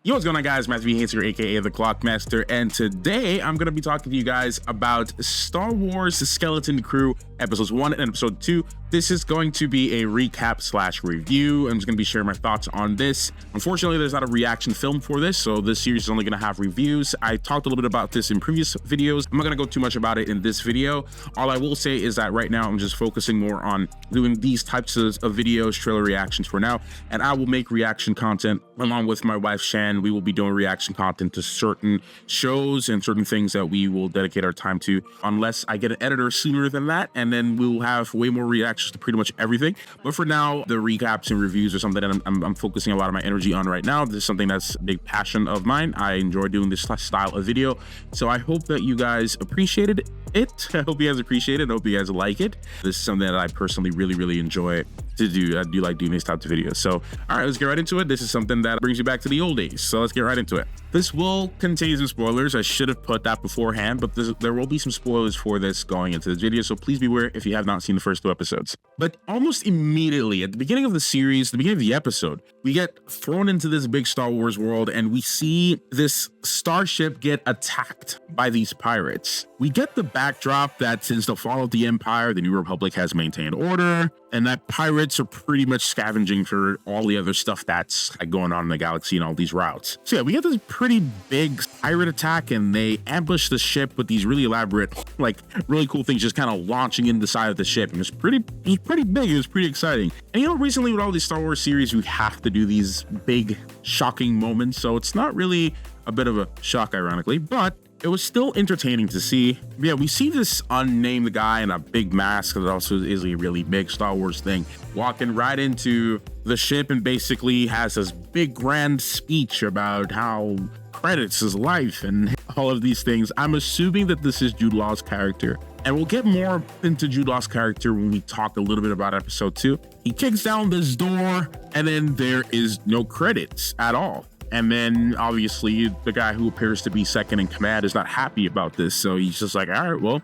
Yo, what's going on, guys? Matthew Hayes here, aka the Clockmaster, and today I'm going to be talking to you guys about Star Wars: The Skeleton Crew, episodes 1 and episode 2. This is going to be a recap slash review. I'm just going to be sharing my thoughts on this. Unfortunately, there's not a reaction film for this, so this series is only going to have reviews. I talked a little bit about this in previous videos. I'm not going to go too much about it in this video. All I will say is that right now I'm just focusing more on doing these types of videos, trailer reactions for now, and I will make reaction content along with my wife Shan. We will be doing reaction content to certain shows and certain things that we will dedicate our time to, unless I get an editor sooner than that, and then we'll have way more reactions to pretty much everything. But for now, the recaps and reviews are something that I'm focusing a lot of my energy on right now. This is something that's a big passion of mine. I enjoy doing this style of video, so I hope that you guys appreciated it. I hope you guys appreciate it. I hope you guys like it. This is something that I personally really enjoy to do. I do like doing these types of videos. So all right, let's get right into it. This is something that brings you back to the old days, so let's get right into it. This will contain some spoilers. I should have put that beforehand, but there will be some spoilers for this going into this video, so please beware if you have not seen the first 2 episodes. But almost immediately at the beginning of the series, the beginning of the episode, we get thrown into this big Star Wars world and we see this starship get attacked by these pirates. We get the backdrop that since the fall of the Empire, the New Republic has maintained order, and that pirates are pretty much scavenging for all the other stuff that's going on in the galaxy and all these routes. So yeah, we get this pretty big pirate attack, and they ambush the ship with these really elaborate, like really cool things just kind of launching in the side of the ship. And it was pretty big. It was pretty exciting. And you know, recently with all these Star Wars series, we have to do these big, shocking moments. So it's not really a bit of a shock, ironically, but it was still entertaining to see. Yeah, we see this unnamed guy in a big mask that also is a really big Star Wars thing walking right into the ship and basically has this big grand speech about how credits his life and all of these things. I'm assuming that this is Jude Law's character, and we'll get more into Jude Law's character when we talk a little bit about episode 2. He kicks down this door and then there is no credits at all. And then obviously the guy who appears to be second in command is not happy about this. So he's just like, all right, well,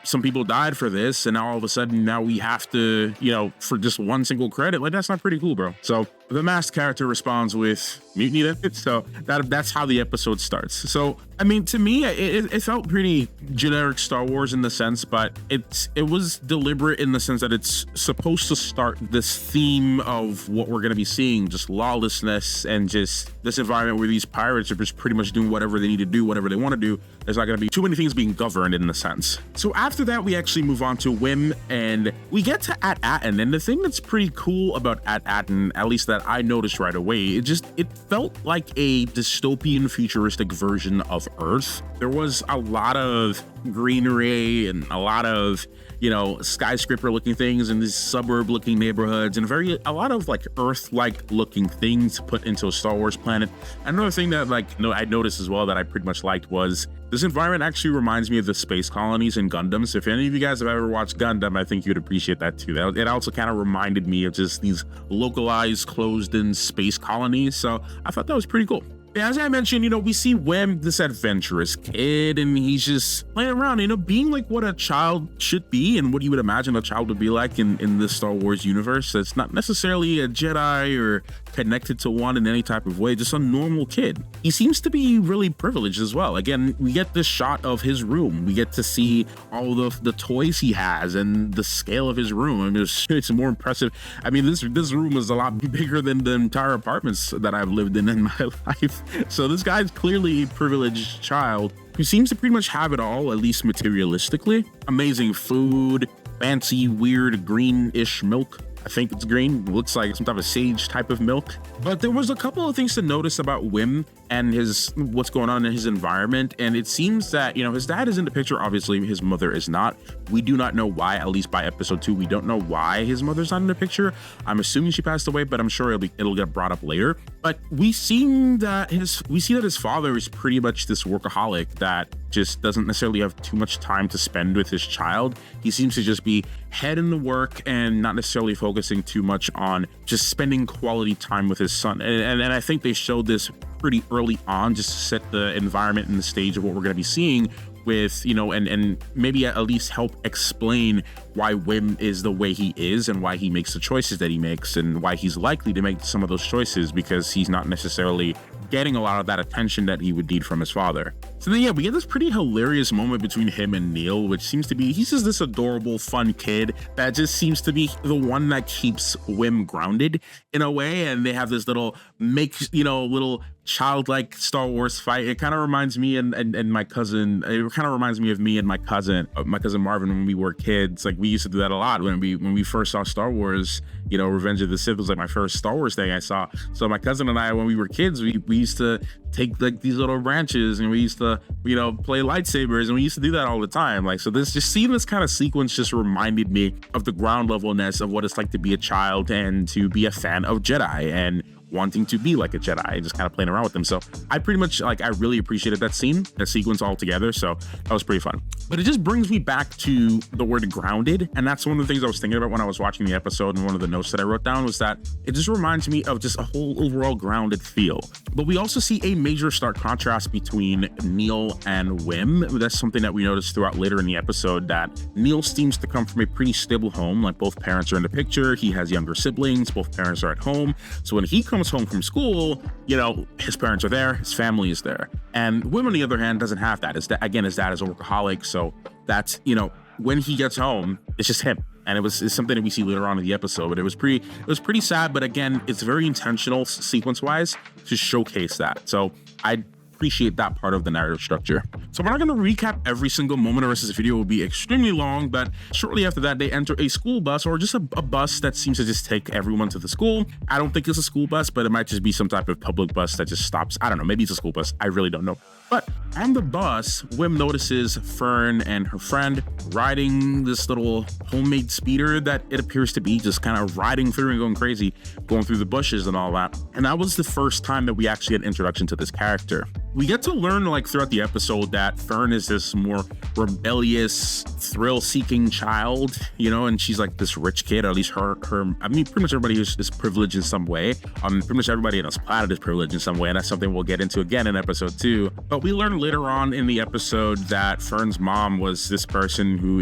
some people died for this. And now all of a sudden now we have to, you know, for just one single credit. Like, that's not pretty cool, bro. So the masked character responds with mutiny. So that's how the episode starts. So, I mean, to me, it felt pretty generic Star Wars in the sense, but it was deliberate in the sense that it's supposed to start this theme of what we're going to be seeing, just lawlessness and just this environment where these pirates are just pretty much doing whatever they need to do, whatever they want to do. There's not going to be too many things being governed in the sense. So after that, we actually move on to Wim and we get to At Attin. And the thing that's pretty cool about At Attin, at least that I noticed right away, it felt like a dystopian futuristic version of Earth. There was a lot of greenery and a lot of, you know, skyscraper looking things in these suburb looking neighborhoods and a lot of like Earth-like looking things put into a Star Wars planet. Another thing that I noticed as well that I pretty much liked was this environment actually reminds me of the space colonies in Gundam. So if any of you guys have ever watched Gundam, I think you'd appreciate that too. It also kind of reminded me of just these localized, closed-in space colonies. So I thought that was pretty cool. As I mentioned, you know, we see Wim, this adventurous kid, and he's just playing around, you know, being like what a child should be and what you would imagine a child would be like in the Star Wars universe. It's not necessarily a Jedi or connected to one in any type of way, just a normal kid. He seems to be really privileged as well. Again, we get this shot of his room. We get to see all the toys he has and the scale of his room. I mean, it's more impressive. I mean, this room is a lot bigger than the entire apartments that I've lived in my life. So this guy's clearly a privileged child who seems to pretty much have it all, at least materialistically. Amazing food, fancy, weird, greenish milk. I think it's green. It looks like some type of sage type of milk. But there was a couple of things to notice about Wim and what's going on in his environment. And it seems that, you know, his dad is in the picture. Obviously, his mother is not. We do not know why, at least by episode 2. We don't know why his mother's not in the picture. I'm assuming she passed away, but I'm sure it'll get brought up later. But we see that his father is pretty much this workaholic that just doesn't necessarily have too much time to spend with his child. He seems to just be head in the work and not necessarily focusing too much on just spending quality time with his son. And I think they showed this pretty early on, just to set the environment and the stage of what we're going to be seeing with, and maybe at least help explain why Wim is the way he is and why he makes the choices that he makes and why he's likely to make some of those choices, because he's not necessarily getting a lot of that attention that he would need from his father. So then, yeah, we get this pretty hilarious moment between him and Neel, which seems to be, he's just this adorable, fun kid that just seems to be the one that keeps Wim grounded in a way. And they have this little little childlike Star Wars fight. It kind of reminds me and my cousin, it kind of reminds me of me and my cousin Marvin when we were kids. Like, we used to do that a lot when we first saw Star Wars. Revenge of the Sith was like my first Star Wars thing I saw. So my cousin and I, when we were kids, we used to take like these little branches and we used to, play lightsabers, and we used to do that all the time. Like, so seeing this kind of sequence just reminded me of the ground levelness of what it's like to be a child and to be a fan of Jedi and wanting to be like a Jedi and just kind of playing around with them. So I pretty much I really appreciated that sequence all together. So that was pretty fun. But it just brings me back to the word grounded. And that's one of the things I was thinking about when I was watching the episode. And one of the notes that I wrote down was that it just reminds me of just a whole overall grounded feel. But we also see a major stark contrast between Neel and Wim. That's something that we noticed throughout later in the episode, that Neel seems to come from a pretty stable home. Like, both parents are in the picture. He has younger siblings. Both parents are at home. So when he comes home from school, his parents are there, his family is there. And Wim, on the other hand, doesn't have that. His dad is a workaholic. So that's, when he gets home, it's just him. And it's something that we see later on in the episode, but it was pretty sad. But again, it's very intentional sequence wise to showcase that. So I appreciate that part of the narrative structure. So we're not going to recap every single moment, or else this video will be extremely long. But shortly after that, they enter a school bus, or just a bus that seems to just take everyone to the school. I don't think it's a school bus, but it might just be some type of public bus that just stops. I don't know, maybe it's a school bus, I really don't know. But on the bus, Wim notices Fern and her friend riding this little homemade speeder that it appears to be, just kind of riding through and going crazy, going through the bushes and all that. And that was the first time that we actually had an introduction to this character. We get to learn, like, throughout the episode that Fern is this more rebellious, thrill-seeking child, and she's like this rich kid, or at least pretty much everybody is privileged in some way. Pretty much everybody on this planet is privileged in some way, and that's something we'll get into again in episode 2. But we learn later on in the episode that Fern's mom was this person who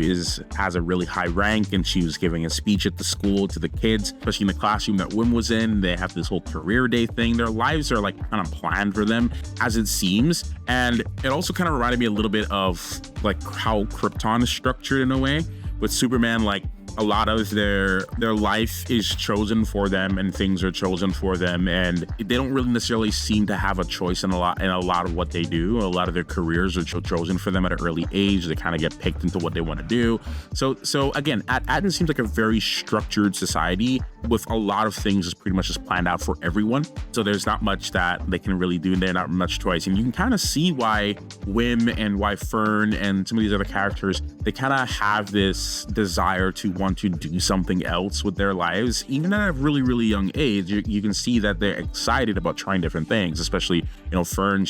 has a really high rank, and she was giving a speech at the school to the kids, especially in the classroom that Wim was in. They have this whole career day thing. Their lives are like kind of planned for them, as it seems. And it also kind of reminded me a little bit of like how Krypton is structured in a way, with Superman. Like, a lot of their life is chosen for them, and things are chosen for them, and they don't really necessarily seem to have a choice in a lot of what they do. A lot of their careers are chosen for them at an early age. They kind of get picked into what they want to do. So again, At Attin seems like a very structured society with a lot of things just pretty much just planned out for everyone. So there's not much that they can really do, and there's not much choice. And you can kind of see why Wim and why Fern and some of these other characters, they kind of have this desire to want to do something else with their lives. Even at a really, really young age, you can see that they're excited about trying different things. Especially, Fern,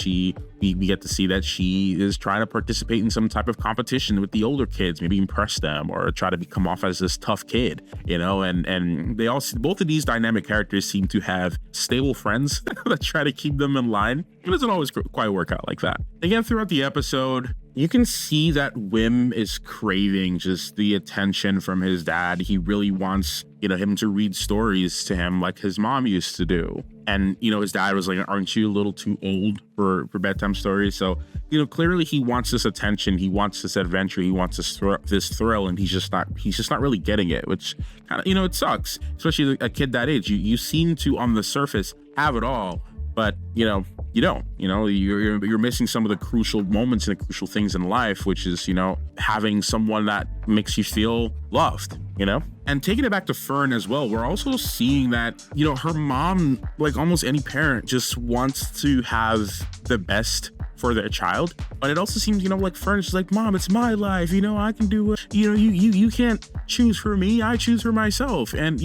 we get to see that she is trying to participate in some type of competition with the older kids, maybe impress them or try to come off as this tough kid, and they all, both of these dynamic characters seem to have stable friends that try to keep them in line. It doesn't always quite work out like that. Again, throughout the episode, you can see that Wim is craving just the attention from his dad. He really wants, him to read stories to him like his mom used to do. And, his dad was like, aren't you a little too old for bedtime stories? So, clearly he wants this attention. He wants this adventure. He wants this thrill, and he's just not really getting it, which kind of, it sucks, especially a kid that age. You seem to, on the surface, have it all, but, you don't, you're missing some of the crucial moments and the crucial things in life, which is, having someone that makes you feel loved, And taking it back to Fern as well, we're also seeing that, her mom, like almost any parent, just wants to have the best for their child. But it also seems, like Fern's just like, Mom, it's my life, I can do it. You can't choose for me, I choose for myself. And,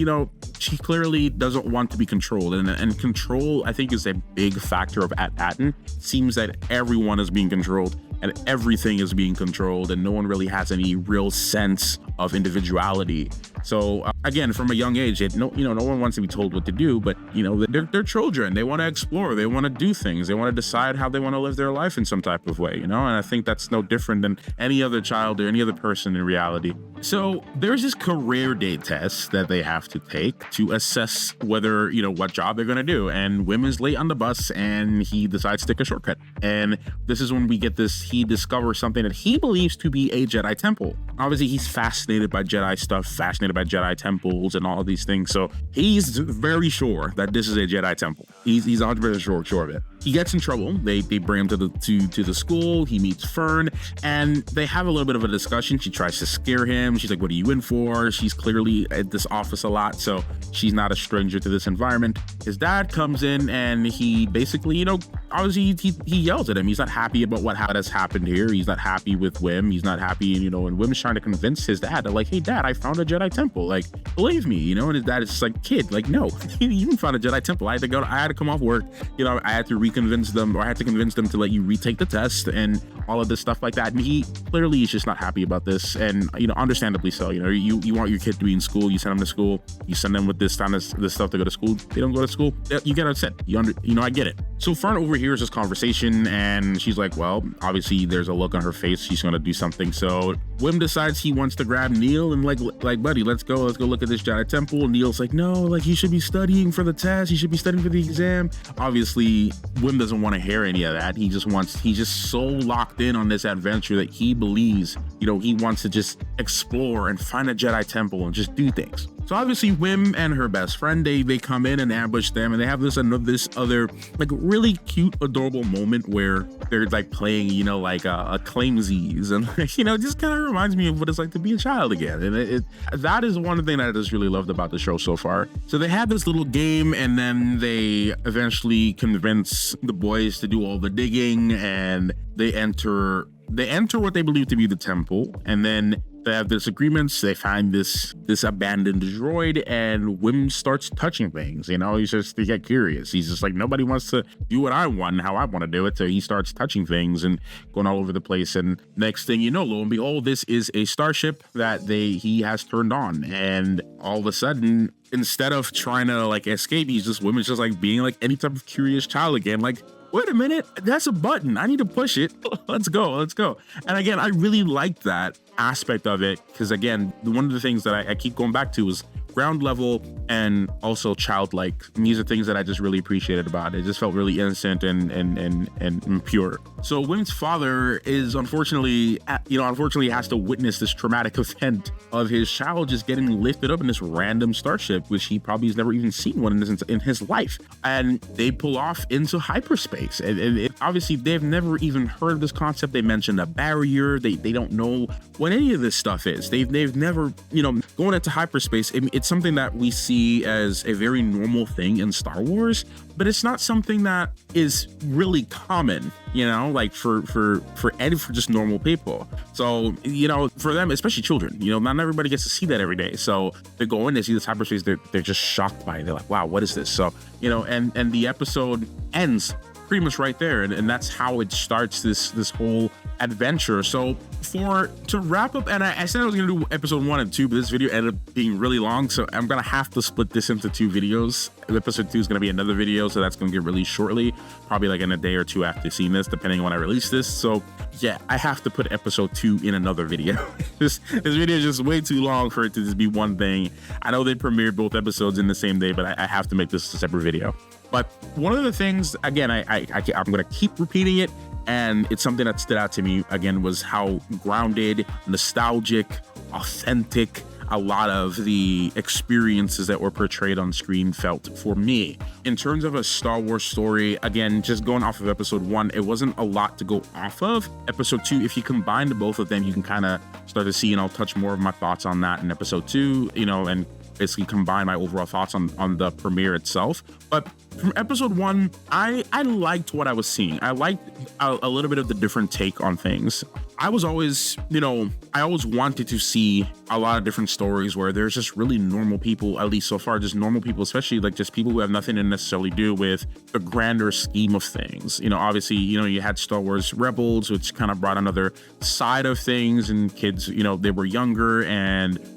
she clearly doesn't want to be controlled. And control, I think, is a big factor of At Attin. It seems that everyone is being controlled and everything is being controlled, and no one really has any real sense of individuality. So again, from a young age, no one wants to be told what to do, but they're children. They want to explore, they want to do things, they want to decide how they want to live their life in some type of way, and I think that's no different than any other child or any other person in reality. So there's this career day test that they have to take to assess whether, what job they're going to do. And Wim is late on the bus and he decides to take a shortcut. And this is when we get this, he discovers something that he believes to be a Jedi temple. Obviously, he's fascinated by Jedi stuff, fascinated by Jedi temples and all of these things. So he's very sure that this is a Jedi temple. He's 100% sure of it. He gets in trouble. They bring him to the school. He meets Fern and they have a little bit of a discussion. She tries to scare him. She's like, what are you in for? She's clearly at this office a lot, so she's not a stranger to this environment. His dad comes in and he basically, obviously he yells at him. He's not happy about what has happened here. He's not happy with Wim. He's not happy, and Wim's trying to convince his dad that, like, hey, Dad, I found a Jedi temple. Like, believe me, and his dad is just like, kid, like, no, you found a Jedi temple. I had to come off work. I had to convince them to let you retake the test and all of this stuff like that. And he clearly is just not happy about this, and understandably so. You want your kid to be in school, you send them to school, you send them with this stuff to go to school. They don't go to school, you get upset. I get it. So Fern overhears this conversation and she's like, well, obviously there's a look on her face, she's gonna do something. So Wim decides he wants to grab Neel and like buddy, let's go look at this Jedi temple. Neel's like, no, like, you should be studying for the test, you should be studying for the exam. Obviously Wim doesn't want to hear any of that. He's just so locked in on this adventure that he believes, he wants to just explore and find a Jedi temple and just do things. So obviously Wim and her best friend, they come in and ambush them, and they have this other like really cute, adorable moment where they're like playing, like a claimsies, and just kind of reminds me of what it's like to be a child again. And that is one thing that I just really loved about the show so far. So they have this little game, and then they eventually convince the boys to do all the digging, and they enter what they believe to be the temple, and then they have disagreements. They find this abandoned droid, and Wim starts touching things. He's just to get curious. He's just like, nobody wants to do what I want and how I want to do it. So he starts touching things and going all over the place. And next thing you know, lo and behold, this is a starship that he has turned on. And all of a sudden, instead of trying to like escape, Wim's just like being like any type of curious child again. Like, wait a minute, that's a button, I need to push it. Let's go. And again, I really liked that aspect of it, because again, one of the things that I keep going back to is ground level and also childlike. And these are things that I just really appreciated about it. It just felt really innocent and pure. So Wim's father is unfortunately has to witness this traumatic event of his child just getting lifted up in this random starship, which he probably has never even seen one in his life. And they pull off into hyperspace. And obviously they've never even heard of this concept. They mentioned a barrier. They don't know what any of this stuff is. They've never, going into hyperspace, it's something that we see as a very normal thing in Star Wars, but it's not something that is really common, like for just normal people. So, for them, especially children, not everybody gets to see that every day. So they go in, they see this hyperspace, they're just shocked by it. They're like, wow, what is this? So, and the episode ends pretty much right there, and that's how it starts this whole adventure. So to wrap up, and I said I was gonna do episode 1 and 2, but this video ended up being really long, so I'm gonna have to split this into 2 videos. Episode 2 is gonna be another video, so that's gonna get released shortly, probably like in a day or 2 after seeing this, depending on when I release this. So yeah, I have to put episode 2 in another video. this video is just way too long for it to just be one thing. I know they premiered both episodes in the same day, but I have to make this a separate video. But one of the things, again, I'm going to keep repeating it, and it's something that stood out to me, again, was how grounded, nostalgic, authentic a lot of the experiences that were portrayed on screen felt for me. In terms of a Star Wars story, again, just going off of episode 1, it wasn't a lot to go off of. Episode 2, if you combine the both of them, you can kind of start to see, and I'll touch more of my thoughts on that in episode 2, and basically combine my overall thoughts on the premiere itself. But from episode 1, I liked what I was seeing. I liked a little bit of the different take on things. I was always, I always wanted to see a lot of different stories where there's just really normal people, at least so far, just normal people, especially like just people who have nothing to necessarily do with the grander scheme of things. Obviously, you had Star Wars Rebels, which kind of brought another side of things, and kids, they were younger,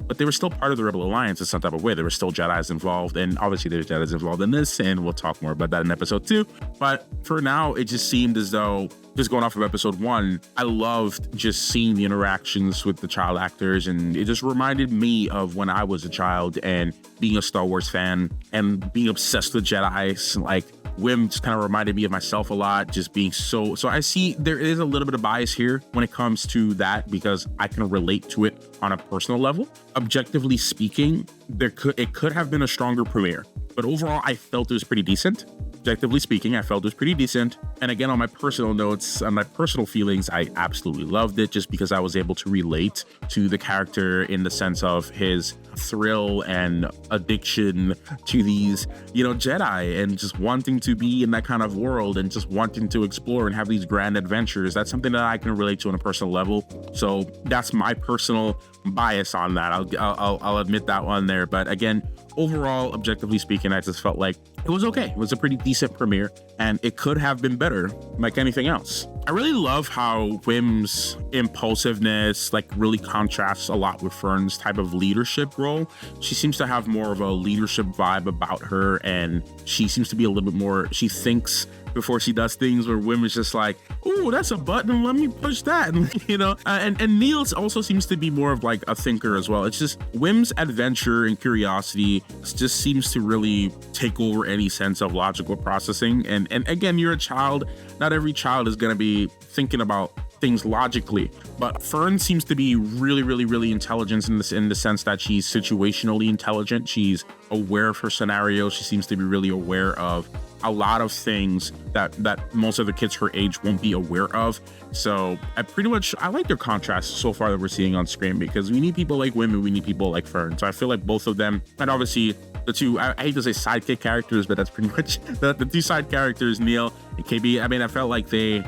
but they were still part of the Rebel Alliance in some type of way. There were still Jedis involved, and obviously there's Jedis involved in this, and we'll talk more about that in episode 2. But for now, it just seemed as though, just going off of episode 1, I loved just seeing the interactions with the child actors, and it just reminded me of when I was a child and being a Star Wars fan and being obsessed with Jedis. Like, Whim just kind of reminded me of myself a lot, just being so I see there is a little bit of bias here when it comes to that, because I can relate to it on a personal level. Objectively speaking, it could have been a stronger premiere, but overall I felt it was pretty decent. Objectively speaking, I felt it was pretty decent. And again, on my personal notes, on my personal feelings, I absolutely loved it, just because I was able to relate to the character in the sense of his thrill and addiction to these, Jedi, and just wanting to be in that kind of world and just wanting to explore and have these grand adventures. That's something that I can relate to on a personal level. So that's my personal bias on that. I'll admit that one there. But again, overall, objectively speaking, I just felt like it was okay. It was a pretty decent premiere, and it could have been better, like anything else. I really love how Whim's impulsiveness really contrasts a lot with Fern's type of leadership role. She seems to have more of a leadership vibe about her, and she seems to be a little bit more, she thinks before she does things, where Whim is just like, oh, that's a button, let me push that, and Neel also seems to be more of like a thinker as well. It's just Whim's adventure and curiosity just seems to really take over any sense of logical processing. And again, you're a child, not every child is going to be thinking about things logically, but Fern seems to be really, really, really intelligent in the sense that she's situationally intelligent. She's aware of her scenario. She seems to be really aware of a lot of things that most of the kids her age won't be aware of. So I like their contrast so far that we're seeing on screen, because we need people like Whim and we need people like Fern. So I feel like both of them, and obviously the two, I hate to say sidekick characters, but that's pretty much the two side characters, Neel and KB. I felt like they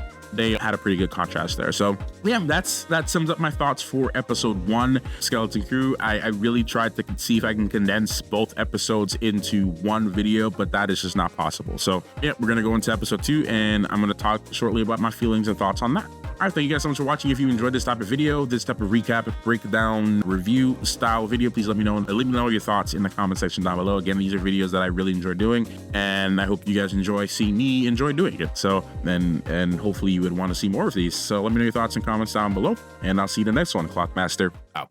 had a pretty good contrast there. So yeah, that sums up my thoughts for episode 1, Skeleton Crew. I really tried to see if I can condense both episodes into one video, but that is just not possible. So yeah, we're gonna go into episode 2, and I'm gonna talk shortly about my feelings and thoughts on that. All right, thank you guys so much for watching. If you enjoyed this type of video, this type of recap, breakdown, review style video, please let me know. Let me know your thoughts in the comment section down below. Again, these are videos that I really enjoy doing, and I hope you guys enjoy seeing me enjoy doing it. So and hopefully you would want to see more of these. So let me know your thoughts and comments down below, and I'll see you in the next one. Clockmaster out.